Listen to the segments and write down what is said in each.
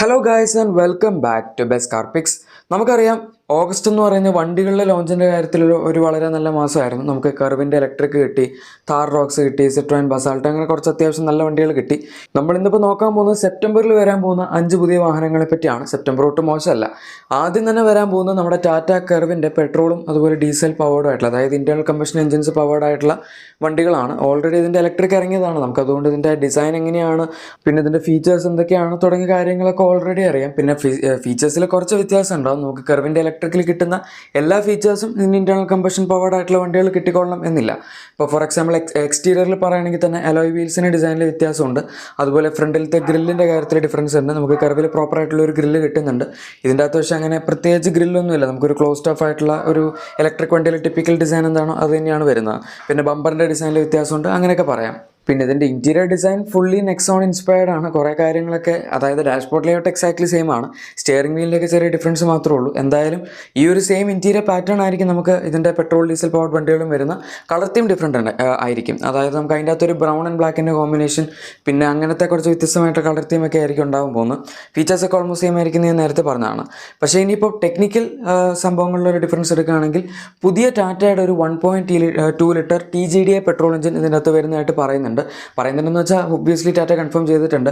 Hello guys and welcome back to best car picks. നമുക്കറിയാം ഓഗസ്റ്റ് എന്ന് പറയുന്ന വണ്ടികളുടെ ലോഞ്ചിൻ്റെ കാര്യത്തിൽ ഒരു വളരെ നല്ല മാസമായിരുന്നു. നമുക്ക് കർവിൻ്റെ ഇലക്ട്രിക് കിട്ടി, താർ റോക്സ് കിട്ടി, സിട്രോയിൻ ബസാൾട്ട്, അങ്ങനെ കുറച്ച് അത്യാവശ്യം നല്ല വണ്ടികൾ കിട്ടി. നമ്മളിന്നിപ്പോൾ നോക്കാൻ പോകുന്നത് സെപ്റ്റംബറിൽ വരാൻ പോകുന്ന 5 പുതിയ വാഹനങ്ങളെ പറ്റിയാണ്. സെപ്റ്റംബർ ഒട്ടും മോശമല്ല. ആദ്യം തന്നെ വരാൻ പോകുന്നത് നമ്മുടെ ടാറ്റ കർവിൻ്റെ പെട്രോളും അതുപോലെ ഡീസൽ പവേർഡ് ആയിട്ടുള്ള, അതായത് ഇന്റേണൽ കമ്പഷൻ എഞ്ചിൻസ് പവേർഡ് ആയിട്ടുള്ള വണ്ടികളാണ്. ഓൾറെഡി ഇതിൻ്റെ ഇലക്ട്രിക് ഇറങ്ങിയതാണ്. നമുക്കതുകൊണ്ട് ഇതിൻ്റെ ഡിസൈൻ എങ്ങനെയാണ്, പിന്നെ ഇതിൻ്റെ ഫീച്ചേഴ്സ് എന്തൊക്കെയാണ് തുടങ്ങിയ കാര്യങ്ങളൊക്കെ ഓൾറെഡി അറിയാം. പിന്നെ ഫീച്ചേഴ്സിൽ കുറച്ച് വ്യത്യാസം ഉണ്ടാവും. നമുക്ക് കർവിൻ്റെ ഇലക്ട്രിക്കിൽ കിട്ടുന്ന എല്ലാ ഫീച്ചേഴ്സും ഇതിൻ്റെ ഇന്റേണൽ കമ്പഷൻ പവേർഡ് ആയിട്ടുള്ള വണ്ടികൾ കിട്ടിക്കൊള്ളണം എന്നില്ല. ഇപ്പോൾ ഫോർ എക്സാമ്പിൾ എക്സ്റ്റീരിയറിൽ പറയുകയാണെങ്കിൽ തന്നെ അലോയ് വീൽസിന് ഡിസൈനിൽ വ്യത്യാസമുണ്ട്. അതുപോലെ ഫ്രണ്ടിലത്തെ ഗ്രില്ലിൻ്റെ കാര്യത്തിൽ ഡിഫറൻസ് ഉണ്ട്. നമുക്ക് കർവിൽ പ്രോപ്പറായിട്ടുള്ള ഒരു ഗ്രില്ല് കിട്ടുന്നുണ്ട്. ഇതിൻ്റെ അകത്ത് പക്ഷേ അങ്ങനെ പ്രത്യേകിച്ച് ഗ്രില്ലൊന്നുമില്ല. നമുക്കൊരു ക്ലോസ്ഡ് ഓഫ് ആയിട്ടുള്ള ഒരു ഇലക്ട്രിക് വണ്ടിയിൽ ടിപ്പിക്കൽ ഡിസൈൻ എന്താണോ അത് തന്നെയാണ് വരുന്നത്. പിന്നെ ബമ്പറിൻ്റെ ഡിസൈനിൽ വ്യത്യാസമുണ്ട്, അങ്ങനെയൊക്കെ പറയാം. പിന്നെ ഇതിൻ്റെ interior design fully Nexon inspired ആണ്. കുറേ കാര്യങ്ങളൊക്കെ, അതായത് ഡാഷ്ബോർഡ് ലേഔട്ട് എക്സാക്ട്ലി സെയിം ആണ്. സ്റ്റിയറിംഗ് വീലിൻ്റെയൊക്കെ ചെറിയ ഡിഫറൻസ് മാത്രമേ ഉള്ളൂ. എന്തായാലും ഈ ഒരു സെയിം ഇൻറ്റീരിയർ പാറ്റേൺ ആയിരിക്കും നമുക്ക് ഇതിൻ്റെ പെട്രോൾ ഡീസൽ പവർഡ് വണ്ടികളും വരുന്ന. കളർ തീം ഡിഫറെൻ്റ് ആയിരിക്കും. അതായത് നമുക്ക് അതിൻ്റെ അകത്തൊരു ബ്രൗൺ ആൻഡ് ബ്ലാക്കിൻ്റെ കോമ്പിനേഷൻ, പിന്നെ അങ്ങനത്തെ കുറച്ച് വ്യത്യസ്തമായിട്ട് കളർ തീമൊക്കെ ആയിരിക്കും ഉണ്ടാകാൻ പോകുന്നത്. ഫീച്ചേഴ്സൊക്കെ ഓൾമോസ്റ്റ് സെയിം ആയിരിക്കും ഞാൻ നേരത്തെ പറഞ്ഞതാണ്. പക്ഷേ ഇനിയിപ്പോൾ ടെക്നിക്കൽ സംഭവങ്ങളിലൊരു ഡിഫറൻസ് എടുക്കുകയാണെങ്കിൽ പുതിയ ടാറ്റയുടെ ഒരു 1.2 ലിറ്റർ TGDI പെട്രോൾ എഞ്ചിൻ ഇതിൻ്റെ അകത്ത് വരുന്നതായിട്ട് പറയുന്നുണ്ടെന്ന് വെച്ചാൽ ഒബ്വിയസ്ലി ടാറ്റ കൺഫേം ചെയ്തിട്ടുണ്ട്.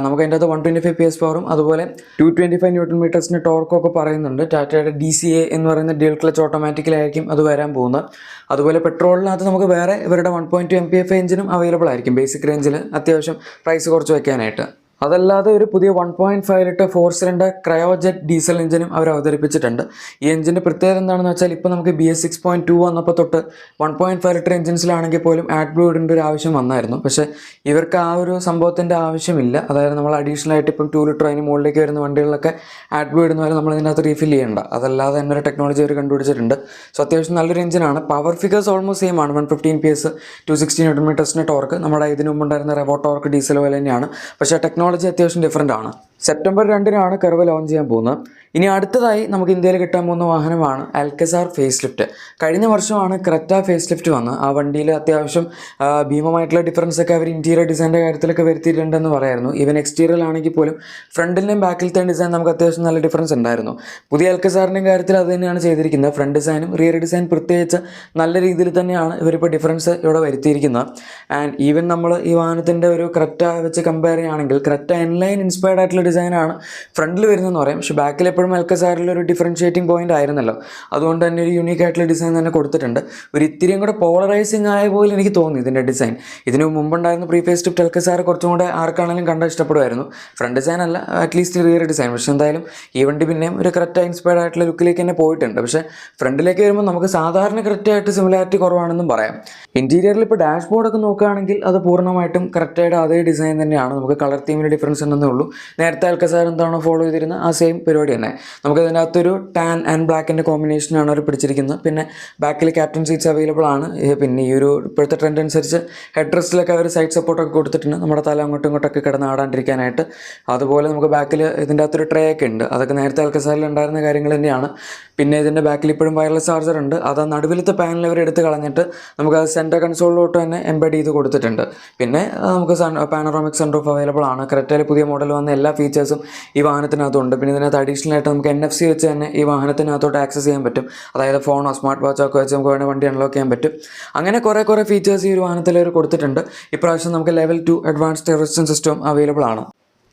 നമുക്ക് അതിൻ്റെ അകത്ത് 125 PS പവറും അതുപോലെ 225 Nm ടോർക്കൊക്കെ പറയുന്നുണ്ട്. ടാറ്റയുടെ DCA എന്ന് പറയുന്ന ഡ്യുവൽ ക്ലച്ച് ഓട്ടോമാറ്റിക്കലായിരിക്കും അത് വരാൻ പോകുന്നത്. അതുപോലെ പെട്രോളിനകത്ത് നമുക്ക് വേറെ ഇവരുടെ 1.2 MPF എഞ്ചിനും അവൈലബിൾ ആയിരിക്കും ബേസിക് റേഞ്ചിൽ, അത്യാവശ്യം പ്രൈസ് കുറച്ച് വയ്ക്കാനായിട്ട്. അതല്ലാതെ ഒരു പുതിയ 1.5 ലിറ്റർ 4 സിലിണ്ടർ ക്രയോജെറ്റ് ഡീസൽ എഞ്ചിനും അവർ അവതരിപ്പിച്ചിട്ടുണ്ട്. ഈ എഞ്ചിൻ്റെ പ്രത്യേകത എന്താണെന്ന് വെച്ചാൽ ഇപ്പോൾ നമുക്ക് BS 6.2 വന്നപ്പോൾ തൊട്ട് 1.5 ലിറ്റർ എഞ്ചിൻസിലാണെങ്കിൽ പോലും ആഡ് ബ്ലൂ ഇടേണ്ട ഒരു ആവശ്യം വന്നായിരുന്നു. പക്ഷേ ഇവർക്ക് ആ ഒരു സംഭവത്തിൻ്റെ ആവശ്യമില്ല. അതായത് നമ്മൾ അഡീഷണൽ ആയിട്ട് ഇപ്പം 2 ലിറ്റർ അതിന് മുകളിലേക്ക് വരുന്ന വണ്ടികളിലൊക്കെ ആഡ് ബ്ലൂ ഇടുന്ന പോലെ നമ്മൾ ഇതിനകത്ത് റീഫിൽ ചെയ്യേണ്ട. അതല്ലാതെ തന്നെ ഒരു ടെക്നോളജി അവർ കണ്ടുപിടിച്ചിട്ടുണ്ട്. സോ അത്യാവശ്യം നല്ലൊരു എഞ്ചിനാണ്. പവർ ഫിഗേഴ്സ് ഓൾമോസ്റ്റ് സെയിം ആണ്. 115 PS 260 Nm ടോർക്ക് നമ്മുടെ ഇതിനു മുമ്പുണ്ടായിരുന്ന റെവോ ടോർക്ക് ഡീസൽ പോലെ തന്നെയാണ്. പക്ഷേ ടെക്നോളജി അത്യാവശ്യം ഡിഫറൻ്റ് ആണ്. സെപ്റ്റംബർ 2-നാണ് കർവ് ലോഞ്ച് ചെയ്യാൻ പോകുന്നത്. ഇനി അടുത്തതായി നമുക്ക് ഇന്ത്യയിൽ കിട്ടാൻ പോകുന്ന വാഹനമാണ് അൽക്കസാർ ഫേസ് ലിഫ്റ്റ്. കഴിഞ്ഞ വർഷമാണ് ക്രെറ്റ ഫേസ് ലിഫ്റ്റ് വന്നത്. ആ വണ്ടിയിൽ അത്യാവശ്യം ഭീമമായിട്ടുള്ള ഡിഫറൻസ് ഒക്കെ അവർ ഇൻറ്റീരിയർ ഡിസൈൻ്റെ കാര്യത്തിലൊക്കെ വരുത്തിയിട്ടുണ്ടെന്ന് പറയായിരുന്നു. ഈവൻ എക്സ്റ്റീരിയർ ആണെങ്കിൽ പോലും ഫ്രണ്ടിൻ്റെയും ബാക്കിലത്തെയും ഡിസൈൻ നമുക്ക് അത്യാവശ്യം നല്ല ഡിഫറൻസ് ഉണ്ടായിരുന്നു. പുതിയ അൽക്കസാറിൻ്റെയും കാര്യത്തിൽ അത് തന്നെയാണ് ചെയ്തിരിക്കുന്നത്. ഫ്രണ്ട് ഡിസൈനും റിയർ ഡിസൈൻ പ്രത്യേകിച്ച് നല്ല രീതിയിൽ തന്നെയാണ് ഇവരിപ്പോൾ ഡിഫറൻസ് ഇവിടെ വരുത്തിയിരിക്കുന്നത്. ആൻഡ് ഈവൻ നമ്മൾ ഈ വാഹനത്തിൻ്റെ ഒരു ക്രെറ്റ വെച്ച് കമ്പയർ ചെയ്യുകയാണെങ്കിൽ ക്രെറ്റ എൻലൈൻ ഇൻസ്പയർഡ് ആയിട്ടുള്ള ഡിസൈനാണ് ഫ്രണ്ടിൽ വരുന്നതെന്ന് പറയാം. പക്ഷേ ബാക്കിൽ എപ്പോഴും അൽക്കസാറിൽ ഒരു ഡിഫറൻഷിയേറ്റിംഗ് പോയിന്റ് ആയിരുന്നല്ലോ. അതുകൊണ്ട് തന്നെ ഒരു യൂണീക്ക് ആയിട്ടുള്ള ഡിസൈൻ തന്നെ കൊടുത്തിട്ടുണ്ട്. ഒരു ഇത്തിരിയും കൂടെ പോളറൈസിങ് ആയ പോലെ എനിക്ക് തോന്നി ഇതിൻ്റെ ഡിസൈൻ. ഇതിന് മുമ്പുണ്ടായിരുന്ന പ്രീ ഫേസ് ലിഫ്റ്റ് അൽക്കസാർ കുറച്ചും കൂടെ ആർക്കാണെങ്കിലും കണ്ടാൽ ഇഷ്ടപ്പെടുമായിരുന്നു. ഫ്രണ്ട് ഡിസൈൻ അല്ല, അറ്റ്ലീസ്റ്റ് റിയർ ഡിസൈൻ. പക്ഷേ എന്തായാലും ഈ വണ്ടി പിന്നെയും ഒരു ക്രെറ്റ ഇൻസ്പയർഡ് ആയിട്ടുള്ള ലുക്കിലേക്ക് തന്നെ പോയിട്ടുണ്ട്. പക്ഷേ ഫ്രണ്ടിലേക്ക് വരുമ്പോൾ നമുക്ക് സാധാരണ ക്രെറ്റയായിട്ട് സിമിലാരിറ്റി കുറവാണെന്നും പറയാം. ഇൻറ്റീരിയറിൽ ഇപ്പോൾ ഡാഷ്ബോർഡൊക്കെ നോക്കുകയാണെങ്കിൽ അത് പൂർണ്ണമായിട്ടും ക്രെറ്റയുടെ അതേ ഡിസൈൻ തന്നെയാണ്. നമുക്ക് കളർ തീമിൽ ഡിഫറൻസ് ഉണ്ടെന്നേ ഉള്ളൂ. നേരത്തെ അൽക്കസാർ എന്താണോ ഫോളോ ചെയ്തിരുന്നത് ആ സെയിം പരിപാടി തന്നെ. നമുക്ക് അതിനകത്തൊരു ടാൻ ആൻഡ് ബ്ലാക്കിൻ്റെ കോമ്പിനേഷനാണ് അവർ പിടിച്ചിരിക്കുന്നത്. പിന്നെ ബാക്കിൽ ക്യാപ്റ്റൻ സീറ്റ്സ് അവൈലബിൾ ആണ്. പിന്നെ ഈ ഒരു ഇപ്പോഴത്തെ ട്രെൻഡ് അനുസരിച്ച് ഹെഡ് റെസ്റ്റിലൊക്കെ അവർ സൈഡ് സപ്പോർട്ടൊക്കെ കൊടുത്തിട്ടുണ്ട്, നമ്മുടെ തല അങ്ങോട്ടും ഇങ്ങോട്ടൊക്കെ കിടന്ന് ആടാണ്ടിരിക്കാനായിട്ട്. അതുപോലെ നമുക്ക് ബാക്കിൽ ഇതിൻ്റെ അകത്തൊരു ട്രേ ഒക്കെ ഉണ്ട്. അതൊക്കെ നേരത്തെ അൽക്കസാറിൽ ഉണ്ടായിരുന്ന കാര്യങ്ങൾ തന്നെയാണ്. പിന്നെ ഇതിൻ്റെ ബാക്കിൽ ഇപ്പോഴും വയർലെസ് ചാർജർ ഉണ്ട്. അത് നടുവിലത്തെ പാനൽ അവർ എടുത്ത് കളഞ്ഞിട്ട് നമുക്ക് അത് സെൻറ്റർ കൺസോളിലോട്ട് തന്നെ എംബഡ് ചെയ്ത് കൊടുത്തിട്ടുണ്ട്. പിന്നെ നമുക്ക് പാനറോമിക് സൺറൂഫ് അവൈലബിൾ ആണ്. ക്രെറ്റയിൽ പുതിയ മോഡൽ വന്ന എല്ലാ ഫീച്ചേഴ്സും ഈ വാഹനത്തിനകത്തുണ്ട്. പിന്നെ ഇതിനകത്ത് അഡീഷണൽ ആയിട്ട് നമുക്ക് NFC വെച്ച് തന്നെ ഈ വാഹനത്തിനകത്തോട്ട് ആക്സസ് ചെയ്യാൻ പറ്റും. അതായത് ഫോണോ സ്മാർട്ട് വാച്ചോ ഒക്കെ വെച്ച് നമുക്ക് വേണമെങ്കിൽ വണ്ടി അൺലോക്ക് ചെയ്യാൻ പറ്റും. അങ്ങനെ കുറേ ഫീച്ചേഴ്സ് ഈ ഒരു വാഹനത്തിൽ അവർ കൊടുത്തിട്ടുണ്ട്. ഇപ്രാവശ്യം നമുക്ക് level 2 advanced air resistance system available ആണ്.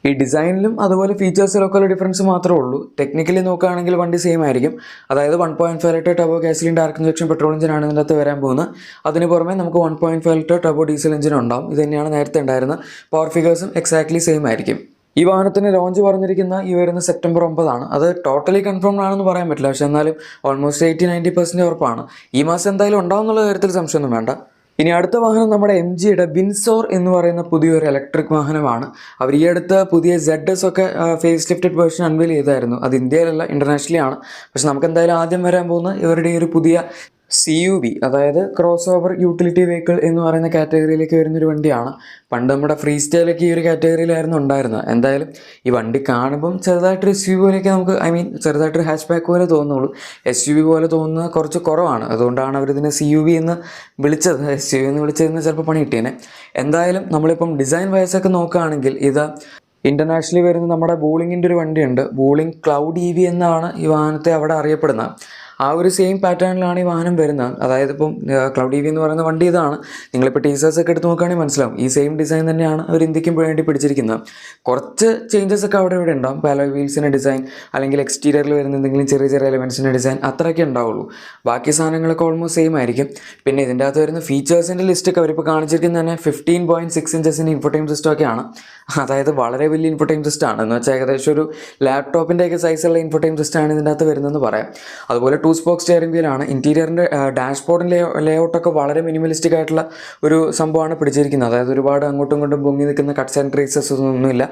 ഈ ഡിസൈനിലും അതുപോലെ ഫീച്ചേഴ്സിലൊക്കെ ഉള്ള ഡിഫറൻസ് മാത്രമേ ഉള്ളൂ. ടെക്നിക്കലി നോക്കുകയാണെങ്കിൽ വണ്ടി സെയിം ആയിരിക്കും. അതായത് 1.5 litre turbo gasoline direct injection petrol എഞ്ചിനാണ് ഇതിൻ്റെ അകത്ത് വരാൻ പോകുന്നത്. അതിന് പുറമെ നമുക്ക് 1.5 ലിറ്റർ ടർബോ ഡീസൽ എഞ്ചിൻ ഉണ്ടാവും. ഇത് തന്നെയാണ് നേരത്തെ ഉണ്ടായിരുന്നത്. പവർ ഫിഗേഴ്സും എക്സാക്ട്ലി സെയിം ആയിരിക്കും. ഈ വാഹനത്തിന് ലോഞ്ച് പറഞ്ഞിരിക്കുന്ന ഈ വരുന്ന സെപ്റ്റംബർ 9 അത് ടോട്ടലി കൺഫേംഡ് ആണെന്ന് പറയാൻ പറ്റില്ല. പക്ഷേ എന്നാലും ഓൾമോസ്റ്റ് 80-90% ഉറപ്പാണ്. ഈ മാസം എന്തായാലും ഉണ്ടാവും എന്നുള്ള കാര്യത്തിൽ സംശയമൊന്നും വേണ്ട. ഇനി അടുത്ത വാഹനം നമ്മുടെ MGയുടെ വിൻസോർ എന്ന് പറയുന്ന പുതിയൊരു ഇലക്ട്രിക് വാഹനമാണ്. അവർ ഈ അടുത്ത് പുതിയ ZS ഒക്കെ ഫേസ് ലിഫ്റ്റഡ് വേർഷൻ അൺവീൽ ചെയ്തായിരുന്നു. അത് ഇന്ത്യയിലല്ല, ഇൻ്റർനാഷണലി ആണ്. പക്ഷെ നമുക്ക് എന്തായാലും ആദ്യം വരാൻ പോകുന്ന ഇവരുടെ ഈ ഒരു പുതിയ CUV, അതായത് ക്രോസ് ഓവർ യൂട്ടിലിറ്റി വെഹിക്കിൾ എന്ന് പറയുന്ന കാറ്റഗറിയിലേക്ക് വരുന്നൊരു വണ്ടിയാണ്. പണ്ട് നമ്മുടെ ഫ്രീ സ്റ്റൈലൊക്കെ ഈ ഒരു കാറ്റഗറിയിലായിരുന്നു ഉണ്ടായിരുന്നത്. എന്തായാലും ഈ വണ്ടി കാണുമ്പം ചെറുതായിട്ടൊരു SUV പോലെയൊക്കെ നമുക്ക് ചെറുതായിട്ടൊരു ഹാച്ച് ബാക്ക് പോലെ തോന്നുള്ളൂ. SUV പോലെ തോന്നുന്നത് കുറച്ച് കുറവാണ്. അതുകൊണ്ടാണ് അവരിതിനെ CUV എന്ന് വിളിച്ചത്. SUV എന്ന് വിളിച്ചതിന് ചിലപ്പോൾ പണി കിട്ടിയേനെ. എന്തായാലും നമ്മളിപ്പം ഡിസൈൻ വൈസൊക്കെ നോക്കുകയാണെങ്കിൽ ഇത് ഇൻ്റർനാഷണലി വരുന്ന നമ്മുടെ ബോളിങ്ങിൻ്റെ ഒരു വണ്ടിയുണ്ട്, ബോളിംഗ് ക്ലൗഡ് EV എന്നാണ് ഈ വാഹനത്തെ അവിടെ അറിയപ്പെടുന്നത്. ആ ഒരു സെയിം പാറ്റേണിലാണ് ഈ വാഹനം വരുന്നത്. അതായത് ഇപ്പം ക്ലൗഡ് EV എന്ന് പറയുന്ന വണ്ടി ഇതാണ്. നിങ്ങളിപ്പോൾ ടീസേഴ്സ് ഒക്കെ എടുത്ത് നോക്കുകയാണെങ്കിൽ മനസ്സിലാവും ഈ സെയിം ഡിസൈൻ തന്നെയാണ് അവർ ഇന്ത്യക്കും വേണ്ടി പിടിച്ചിരിക്കുന്നത്. കുറച്ച് ചേഞ്ചസ് ഒക്കെ അവിടെ ഇവിടെ ഉണ്ടാവും. പാലോയ് വീൽസിൻ്റെ ഡിസൈൻ അല്ലെങ്കിൽ എക്സ്റ്റീരിയറിൽ വരുന്ന എന്തെങ്കിലും ചെറിയ ചെറിയ എലമെൻസിൻ്റെ ഡിസൈൻ അത്രയൊക്കെ ഉണ്ടാവുള്ളൂ. ബാക്കി സാധനങ്ങളൊക്കെ ഓൾമോസ്റ്റ് സെയിം ആയിരിക്കും. പിന്നെ ഇതിൻ്റെ അകത്ത് വരുന്ന ഫീച്ചേഴ്സിൻ്റെ ലിസ്റ്റൊക്കെ അവരിപ്പോൾ കാണിച്ചിരിക്കുന്നത് തന്നെ 15.6 ഇഞ്ചസിൻ്റെ ഇൻഫോടൈം സിസ്റ്റം ഒക്കെയാണ്. അതായത് വളരെ വലിയ ഇൻഫോടൈം സിസ്റ്റം ആണ്. എന്ന് വെച്ചാൽ ഏകദേശം ഒരു ലാപ്ടോപ്പിൻ്റെയൊക്കെ സൈസുള്ള ഇൻഫോടൈം സിസ്റ്റമാണ് ഇതിൻ്റെ അകത്ത് വരുന്നതെന്ന് പറയാം. അതുപോലെ 2 സ്പോക്ക് സ്റ്റിയറിംഗ് വീലാണ്. ഇൻറ്റീരിയറിൻ്റെ ഡാഷ്ബോർഡിൻ്റെ ലേഔട്ടൊക്കെ വളരെ മിനിമലിസ്റ്റിക് ആയിട്ടുള്ള ഒരു സംഭവമാണ് പിടിച്ചിരിക്കുന്നത്. അതായത് ഒരുപാട് അങ്ങോട്ടും ഇങ്ങോട്ടും പൊങ്ങി നിൽക്കുന്ന കട്ട്സ് ആൻഡ് ക്രീസസ് ഒന്നുമില്ല.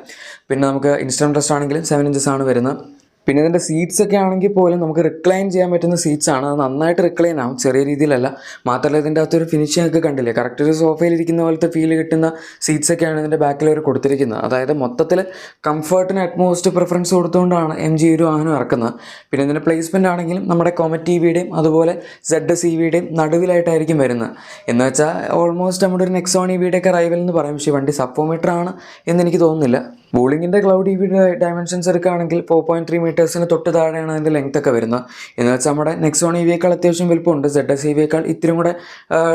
പിന്നെ നമുക്ക് ഇൻസ്റ്റന്റ് റെസ്റ്റ് ആണെങ്കിലും 7 ഇഞ്ചസ് ആണ് വരുന്നത്. പിന്നെ ഇതിൻ്റെ സീറ്റ്സ് ഒക്കെ ആണെങ്കിൽ പോലും നമുക്ക് റിക്ലൈൻ ചെയ്യാൻ പറ്റുന്ന സീറ്റ്സ് ആണ്. അത് നന്നായിട്ട് റിക്ലൈൻ ആവും, ചെറിയ രീതിയിലല്ല. മാത്രമല്ല ഇതിൻ്റെ അകത്തൊരു ഫിനിഷിംഗ് ഒക്കെ കണ്ടില്ലേ, കറക്റ്റ് ഒരു സോഫയിൽ ഇരിക്കുന്ന പോലത്തെ ഫീൽ കിട്ടുന്ന സീറ്റ്സ് ഒക്കെയാണ് ഇതിൻ്റെ ബാക്കിൽ അവർ കൊടുത്തിരിക്കുന്നത്. അതായത് മൊത്തത്തിൽ കംഫർട്ടിന് അറ്റ്മോസ്റ്റ് പ്രിഫറൻസ് കൊടുത്തുകൊണ്ടാണ് MG ഒരു വാഹനം ഇറക്കുന്നത്. പിന്നെ ഇതിൻ്റെ പ്ലേസ്മെൻ്റ് ആണെങ്കിലും നമ്മുടെ കൊമറ്റ് EVയുടെയും അതുപോലെ ZS-EVയുടെയും നടുവിലായിട്ടായിരിക്കും വരുന്നത്. എന്ന് വെച്ചാൽ ഓൾമോസ്റ്റ് നമ്മുടെ ഒരു നെക്സോൺ EVയുടെ ഒക്കെ റൈവൽ എന്ന് പറയും. പക്ഷേ വണ്ടി സബ്ഫോമീറ്റർ ആണ് എന്ന് എനിക്ക് തോന്നുന്നില്ല. ബോളിങ്ങിൻ്റെ ക്ലൗഡ് EVയുടെ ഡയമെൻഷൻസ് എടുക്കുകയാണെങ്കിൽ 4.3 മീറ്റേഴ്സിന് തൊട്ട് താഴെയാണ് അതിൻ്റെ ലെങ്ത് ഒക്കെ വരുന്നത്. എന്ന് വെച്ചാൽ നമ്മുടെ നെക്സോൺ EVയേക്കാൾ അത്യാവശ്യം വലുപ്പമുണ്ട്, ZS-EVയേക്കാൾ ഇത്തിരി കൂടെ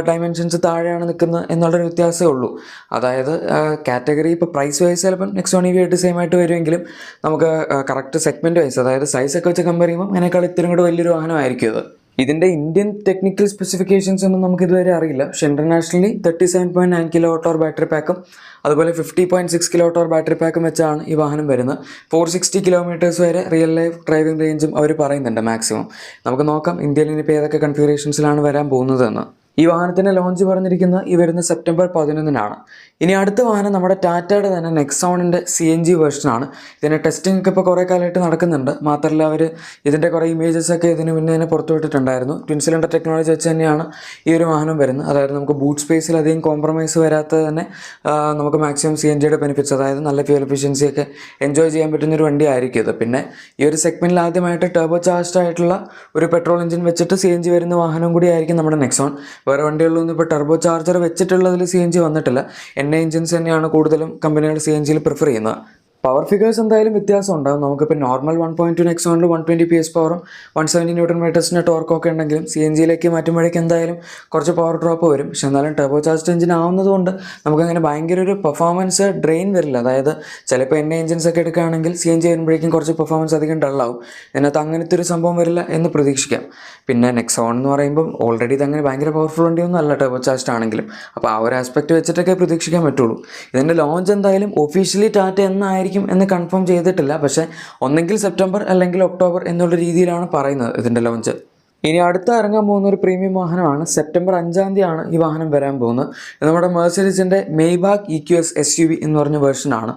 ഡയമെൻഷൻസ് താഴെയാണ് നിൽക്കുന്നത് എന്നുള്ളൊരു വ്യത്യാസമേ ഉള്ളൂ. അതായത് കാറ്റഗറി ഇപ്പോൾ പ്രൈസ് വൈസ് ചിലപ്പം നെക്സോൺ EV ആയിട്ട് സെയിം ആയിട്ട് വരുമെങ്കിലും നമുക്ക് കറക്റ്റ് സെഗ്മെൻറ്റ് വൈസ് അതായത് സൈസൊക്കെ വെച്ച് കമ്പയർ ചെയ്യുമ്പോൾ അതിനേക്കാൾ ഇത്തിരി കൂടെ വലിയൊരു വാഹനമായിരിക്കും ഇത്. ഇതിൻ്റെ ഇന്ത്യൻ ടെക്നിക്കൽ സ്പെസിഫിക്കേഷൻസ് ഒന്നും നമുക്ക് ഇതുവരെ അറിയില്ല. പക്ഷേ ഇൻ്റർനാഷണലി 37.9 kWh ബാറ്ററി പാക്കും അതുപോലെ 50.6 kWh ബാറ്ററി പാക്കും വെച്ചാണ് ഈ വാഹനം വരുന്നത്. 460 കിലോമീറ്റേഴ്സ് വരെ റിയൽ ലൈഫ് ഡ്രൈവിംഗ് റേഞ്ചും അവർ പറയുന്നുണ്ട് മാക്സിമം. നമുക്ക് നോക്കാം ഇന്ത്യയിൽ ഇനിയിപ്പോൾ ഏതൊക്കെ കൺഫിഗറേഷൻസിലാണ് വരാൻ പോകുന്നതെന്ന്. ഈ വാഹനത്തിൻ്റെ ലോഞ്ച് പറഞ്ഞിരിക്കുന്നത് ഈ വരുന്ന സെപ്റ്റംബർ 11-നാണ്. ഇനി അടുത്ത വാഹനം നമ്മുടെ ടാറ്റയുടെ തന്നെ നെക്സോണിൻ്റെ CNG വേർഷനാണ്. ഇതിൻ്റെ ടെസ്റ്റിംഗ് ഒക്കെ ഇപ്പോൾ കുറേ കാലമായിട്ട് നടക്കുന്നുണ്ട്. മാത്രമല്ല അവർ ഇതിൻ്റെ കുറേ ഇമേജസൊക്കെ ഇതിന് മുന്നേ തന്നെ പുറത്തുവിട്ടിട്ടുണ്ടായിരുന്നു. ട്വിൻ സിലിണ്ടർ ടെക്നോളജി വെച്ച് തന്നെയാണ് ഈ ഒരു വാഹനം വരുന്നത്. അതായത് നമുക്ക് ബൂട്ട് സ്പേസിൽ അധികം കോംപ്രമൈസ് വരാത്തത് തന്നെ നമുക്ക് മാക്സിമം CNGയുടെ ബെനിഫിറ്റ്സ് അതായത് നല്ല ഫ്യൂൽ എഫിഷ്യൻസി ഒക്കെ എൻജോയ് ചെയ്യാൻ പറ്റുന്നൊരു വണ്ടി ആയിരിക്കും ഇത്. പിന്നെ ഈ ഒരു സെഗ്മെൻറ്റിൽ ആദ്യമായിട്ട് ടർബോ ചാർജ്ഡ് ആയിട്ടുള്ള ഒരു പെട്രോൾ എഞ്ചിൻ വെച്ചിട്ട് CNG വരുന്ന വാഹനം കൂടി ആയിരിക്കും നമ്മുടെ നെക്സോൺ. വേറെ വണ്ടികളിലൊന്നും ഇപ്പോൾ ടർബോ ചാർജർ വെച്ചിട്ടുള്ളതിൽ CNG വന്നിട്ടില്ല. NA എഞ്ചിൻസ് തന്നെയാണ് കൂടുതലും കമ്പനികൾ CNGയിൽ പ്രിഫർ ചെയ്യുന്നത്. പവർ ഫിഗേഴ്സ് എന്തായാലും വ്യത്യാസം ഉണ്ടാകും. നമുക്കിപ്പോൾ നോർമൽ 1.2 നെക്സോണിൽ 120 PS പവറും 170 Nm ടോർക്കൊക്കെ ഉണ്ടെങ്കിലും CNGയിലേക്ക് മാറ്റുമ്പോഴേക്കും എന്തായാലും കുറച്ച് പവർ ഡ്രോപ്പ് വരും. പക്ഷെ എന്നാലും ടർബോ ചാർജ്ഡ് എഞ്ചിൻ ആവുന്നതുകൊണ്ട് നമുക്കങ്ങനെ ഭയങ്കര ഒരു പെർഫോമൻസ് ഡ്രെയിൻ വരില്ല. അതായത് ചിലപ്പോൾ NA എഞ്ചിൻസ് ഒക്കെ എടുക്കുകയാണെങ്കിൽ CNG വരുമ്പോഴേക്കും കുറച്ച് പെർഫോമൻസ് അധികം ഡള്ളാവും. ഇതിനകത്ത് അങ്ങനത്തെ ഒരു സംഭവം വരില്ല എന്ന് പ്രതീക്ഷിക്കാം. പിന്നെ നെക്സോൺ എന്ന് പറയുമ്പം ഓൾറെഡി ഇതങ്ങനെ ഭയങ്കര പവർഫുൾ വണ്ടിയൊന്നും അല്ല ടർബോ ചാർജ്ഡ് ആണെങ്കിലും. അപ്പോൾ ആ ഒരു ആസ്പെക്റ്റ് വെച്ചിട്ടൊക്കെ പ്രതീക്ഷിക്കാൻ പറ്റുള്ളൂ. ഇതിൻ്റെ ലോഞ്ച് എന്തായാലും ഒഫീഷ്യലി ടാറ്റ എന്നായിരിക്കും എന്ന് കൺഫേം ചെയ്തിട്ടില്ല. പക്ഷേ ഒന്നെങ്കിൽ സെപ്റ്റംബർ അല്ലെങ്കിൽ ഒക്ടോബർ എന്നുള്ള രീതിയിലാണ് പറയുന്നത് ഇതിൻ്റെ ലോഞ്ച്. ഇനി അടുത്ത ഇറങ്ങാൻ പോകുന്ന ഒരു പ്രീമിയം വാഹനമാണ്. സെപ്റ്റംബർ 5 ഈ വാഹനം വരാൻ പോകുന്നത്. ഇത് നമ്മുടെ മെർസിഡീസിൻ്റെ മെയ്ബാക്ക് EQS SUV എന്ന് പറഞ്ഞ വേർഷനാണ്.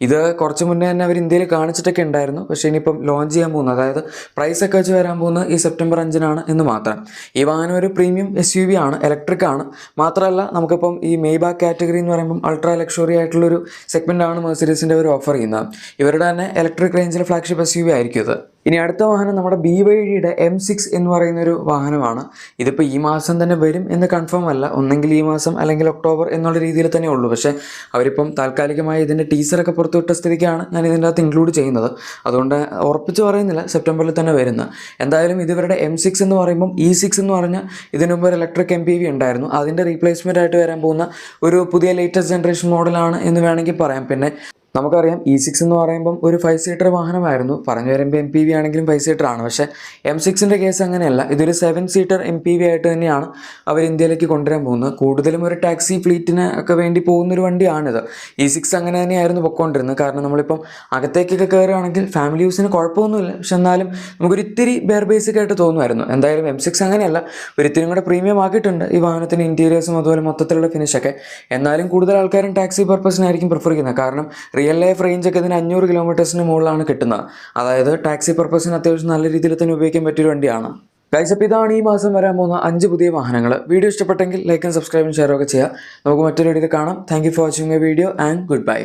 ഇത് കുറച്ച് മുന്നേ തന്നെ അവർ ഇന്ത്യയിൽ കാണിച്ചിട്ടൊക്കെ ഉണ്ടായിരുന്നു. പക്ഷേ ഇനിയിപ്പം ലോഞ്ച് ചെയ്യാൻ പോകുന്നത് അതായത് പ്രൈസൊക്കെ വെച്ച് വരാൻ പോകുന്നത് ഈ സെപ്റ്റംബർ 5 എന്ന് മാത്രം. ഈ വാഹനം ഒരു പ്രീമിയം SUV ആണ്, ഇലക്ട്രിക് ആണ്. മാത്രമല്ല നമുക്കിപ്പം ഈ മെയ്ബാക്ക് കാറ്റഗറി എന്ന് പറയുമ്പം അൾട്രാ ലക്ഷറി ആയിട്ടുള്ളൊരു സെഗ്മെൻറ്റാണ് മെർസിഡീസിൻ്റെ അവർ ഓഫർ ചെയ്യുന്നത്. ഇവരുടെ തന്നെ ഇലക്ട്രിക് റേഞ്ചിലെ ഫ്ലാഗ്ഷിപ്പ് SUV ആയിരിക്കും ഇത്. ഇനി അടുത്ത വാഹനം നമ്മുടെ BYDയുടെ M6 എന്ന് പറയുന്നൊരു വാഹനമാണ്. ഇതിപ്പോൾ ഈ മാസം തന്നെ വരും എന്ന് കൺഫേം അല്ല. ഒന്നെങ്കിൽ ഈ മാസം അല്ലെങ്കിൽ ഒക്ടോബർ എന്നുള്ള രീതിയിൽ തന്നെ ഉള്ളൂ. പക്ഷേ അവരിപ്പം താൽക്കാലികമായി ഇതിൻ്റെ ടീസറൊക്കെ പുറത്തുവിട്ട സ്ഥിതിക്കാണ് ഞാൻ ഇതിൻ്റെ അകത്ത് ഇൻക്ലൂഡ് ചെയ്യുന്നത്. അതുകൊണ്ട് ഉറപ്പിച്ച് പറയുന്നില്ല, സെപ്റ്റംബറിൽ തന്നെ വരുന്നത്. എന്തായാലും ഇതിവരുടെ M6 എന്ന് പറയുമ്പം E6 എന്ന് പറഞ്ഞാൽ ഇതിനു മുമ്പ് ഒരു ഇലക്ട്രിക് MPV ഉണ്ടായിരുന്നു. അതിൻ്റെ റീപ്ലേസ്മെൻ്റ് ആയിട്ട് വരാൻ പോകുന്ന ഒരു പുതിയ ലേറ്റസ്റ്റ് ജനറേഷൻ മോഡലാണ് എന്ന് വേണമെങ്കിൽ പറയാം. പിന്നെ നമുക്കറിയാം E6 എന്ന് പറയുമ്പം ഒരു 5 സീറ്റർ വാഹനമായിരുന്നു. പറഞ്ഞു വരുമ്പോൾ MPV ആണെങ്കിലും 5 സീറ്റർ ആണ്. പക്ഷേ M6ൻ്റെ കേസ് അങ്ങനെയല്ല. ഇതൊരു 7 സീറ്റർ MPV ആയിട്ട് തന്നെയാണ് അവർ ഇന്ത്യയിലേക്ക് കൊണ്ടുവരാൻ പോകുന്നത്. കൂടുതലും ഒരു ടാക്സി ഫ്ലീറ്റിന് ഒക്കെ വേണ്ടി പോകുന്നൊരു വണ്ടിയാണിത്. E6 അങ്ങനെ തന്നെയായിരുന്നു പൊയ്ക്കൊണ്ടിരുന്നത്. കാരണം നമ്മളിപ്പം അകത്തേക്കൊക്കെ കയറുകയാണെങ്കിൽ ഫാമിലി യൂസിന് കുഴപ്പമൊന്നുമില്ല. പക്ഷെ എന്നാലും നമുക്കൊരു ഇത്തിരി ബെയർ ബേസിക് ആയിട്ട് തോന്നുമായിരുന്നു. എന്തായാലും M6 അങ്ങനെയല്ല, ഒരിത്തിരി കൂടെ പ്രീമിയം ആക്കിയിട്ടുണ്ട് ഈ വാഹനത്തിന് ഇൻറ്റീരിയേഴ്സും അതുപോലെ മൊത്തത്തിലുള്ള ഫിനിഷൊക്കെ. എന്നാലും കൂടുതൽ ആൾക്കാരും ടാക്സി പർപ്പസിനായിരിക്കും പ്രിഫർ ചെയ്യുന്നത്. കാരണം റിയൽ ലൈഫ് റേഞ്ചൊക്കെ ഇതിന് 500 കിലോമീറ്റേഴ്സിന് മുകളിലാണ് കിട്ടുന്നത്. അതായത് ടാക്സി പർപ്പസിന് അത്യാവശ്യം നല്ല രീതിയിൽ തന്നെ ഉപയോഗിക്കാൻ പറ്റിയൊരു വണ്ടിയാണ്. ഗൈസ്, അപ്പോൾ ഇതാണ് ഈ മാസം വരാൻ പോകുന്ന 5 പുതിയ വാഹനങ്ങൾ. വീഡിയോ ഇഷ്ടപ്പെട്ടെങ്കിൽ ലൈക്കും സബ്സ്ക്രൈബും ഷെയറും ഒക്കെ ചെയ്യുക. നമുക്ക് മറ്റൊരു വീഡിയോയിൽ കാണാം. Thank you for watching my video and good bye.